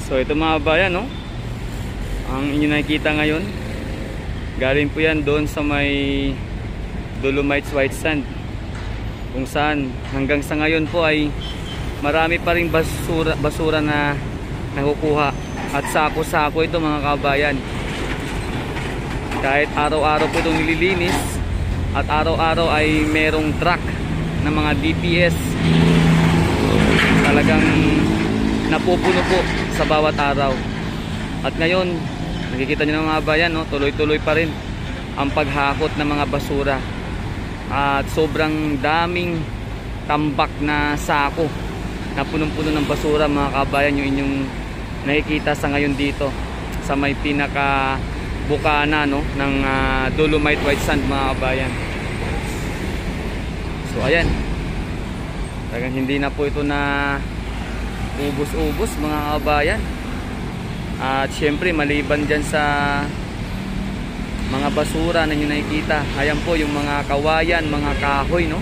So ito mga kababayan, no? Ang inyo nakikita ngayon, galing po yan doon sa may Dolomites White Sand, kung saan hanggang sa ngayon po ay marami pa ring basura na nakukuha. At sako-sako ito mga kababayan. Kahit araw-araw po itong nililinis, at araw-araw ay merong truck ng mga DPS, talagang napupuno po sa bawat araw. At ngayon nakikita nyo mga kababayan, no? Tuloy-tuloy pa rin ang paghakot ng mga basura. At sobrang daming tambak na sako na punong-puno ng basura mga kababayan, yung inyong nakikita sa ngayon dito sa may pinaka bukana, no, ng Dolomite White Sand mga kababayan. So ayan, talagang hindi na po ito na ubos-ubos mga kababayan. At syempre maliban dyan sa mga basura na nyo nakikita, ayan po yung mga kawayan, mga kahoy, no?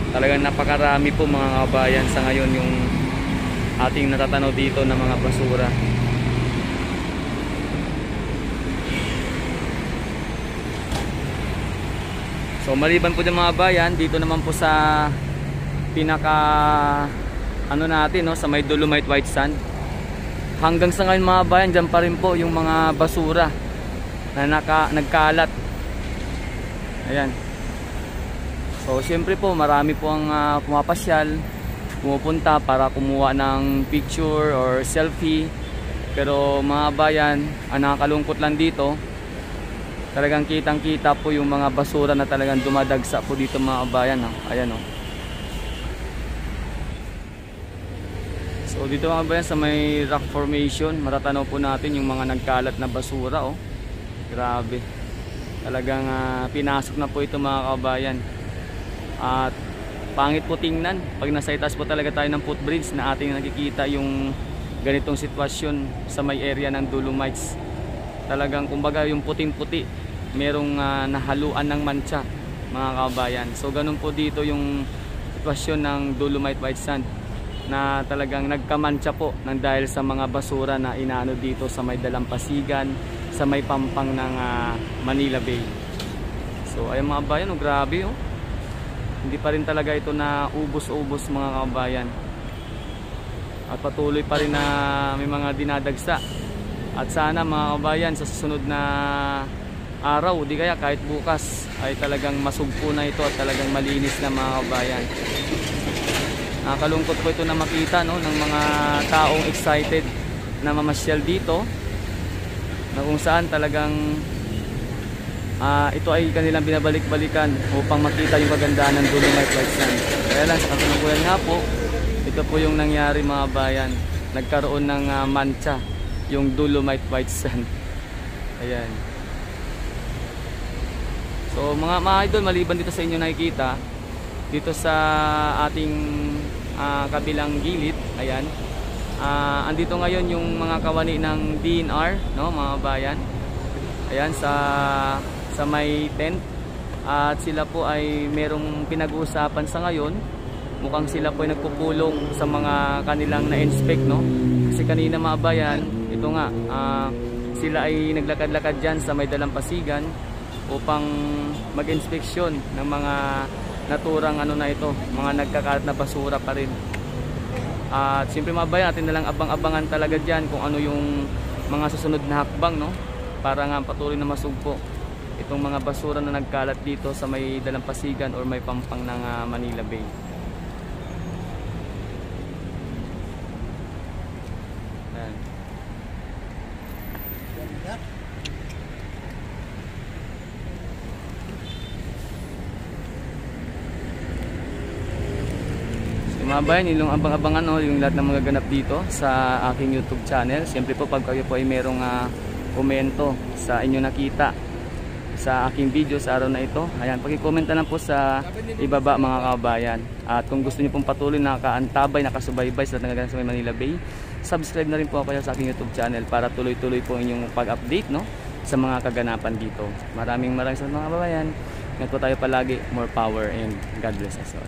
Talagang napakarami po mga kababayan sa ngayon yung ating natatanaw dito na mga basura. So maliban po dyan mga kababayan, dito naman po sa pinaka natin, no, sa may Dolomite White Sand, hanggang sa ngayon mga kababayan, dyan pa rin po yung mga basura na nagkalat. Ayan. So syempre po marami po ang pumapasyal, pumupunta para kumuha ng picture or selfie. Pero mga kababayan, ang nakakalungkot lang dito, talagang kitang kita po yung mga basura na talagang dumadagsa po dito mga kababayan, no? Ayan, no? So dito mga kababayan sa may rock formation, matatanaw po natin yung mga nagkalat na basura, oh. Grabe. Talagang pinasok na po ito mga kababayan. At pangit po tingnan pag nasa itaas po talaga tayo ng footbridge na ating nakikita yung ganitong sitwasyon sa may area ng Dolomites. Talagang kumbaga yung puting-puti, merong nahaluan ng mancha mga kababayan. So ganun po dito yung sitwasyon ng Dolomite White Sand, na talagang nagkamantsa po ng dahil sa mga basura na inaano dito sa may dalampasigan, sa may pampang ng Manila Bay. So ayun mga kababayan, oh, grabe, oh. Hindi pa rin talaga ito na ubos-ubos mga kababayan. At patuloy pa rin na may mga dinadagsa. At sana mga kababayan sa susunod na araw, di kaya kahit bukas, ay talagang masugpo na ito at talagang malinis na mga kababayan. Nakakalungkot po ito na makita, no, ng mga taong excited na mamasyal dito, na kung saan talagang ito ay kanilang binabalik-balikan upang makita yung kagandahan ng Dolomite White Sand. Kaya lang sa kasalukuyan nga po, ito po yung nangyari mga kababayan, nagkaroon ng mancha yung Dolomite White Sand. Ayan. So mga idol, maliban dito sa inyo nakikita dito sa ating kabilang gilid, ayan, andito ngayon yung mga kawani ng DNR, no mga kababayan. Ayan, sa may tent, at sila po ay merong pinag-uusapan sa ngayon. Mukhang sila po ay nagpupulong sa mga kanilang na-inspect, no? Kasi kanina mga kababayan, ito nga, sila ay naglakad-lakad dyan sa may dalampasigan upang mag-inspeksyon ng mga naturang na ito, mga nagkakalat na basura pa rin. At siyempre mga kababayan, natin nalang abang-abangan talaga dyan kung ano yung mga susunod na hakbang, no? Para nga patuloy na masugpo itong mga basura na nagkalat dito sa may dalampasigan or may pampang ng Manila Bay. Ayan. So mga bayan, yung abang-abangan, no, yung lahat ng mga ganap dito sa aking YouTube channel. Siyempre po pag kayo po ay merong komento sa inyo nakita sa aking video sa araw na ito, ayan, paki-komenta lang po sa ibaba mga kababayan. At kung gusto niyo pong patuloy na nakaantabay, nakasubaybay sa nagaganap sa Manila Bay, subscribe na rin po kayo sa aking YouTube channel para tuloy-tuloy po inyong pag-update, no, sa mga kaganapan dito. Maraming salamat mga kababayan. Ingat po tayo palagi. More power and God bless us all.